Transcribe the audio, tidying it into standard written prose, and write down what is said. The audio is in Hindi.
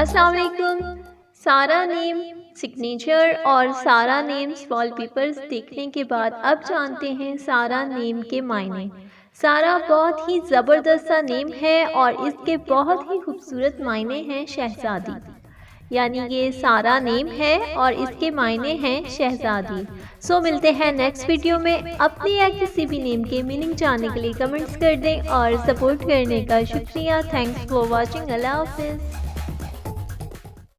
अस्सलाम वालेकुम। सारा नेम सिग्नेचर और सारा नेम्स वॉलपेपर्स देखने के बाद अब जानते हैं सारा नेम के मायने। सारा बहुत ही ज़बरदस्त सा नेम है और इसके बहुत ही खूबसूरत मायने हैं शहज़ादी, यानी ये सारा नेम है और इसके मायने हैं शहज़ादी। सो मिलते हैं नेक्स्ट वीडियो में। अपने या किसी भी नेम के मीनिंग जानने के लिए कमेंट्स कर दें और सपोर्ट करने का शुक्रिया। Thanks for watching. अल्लाह हाफ़िज़।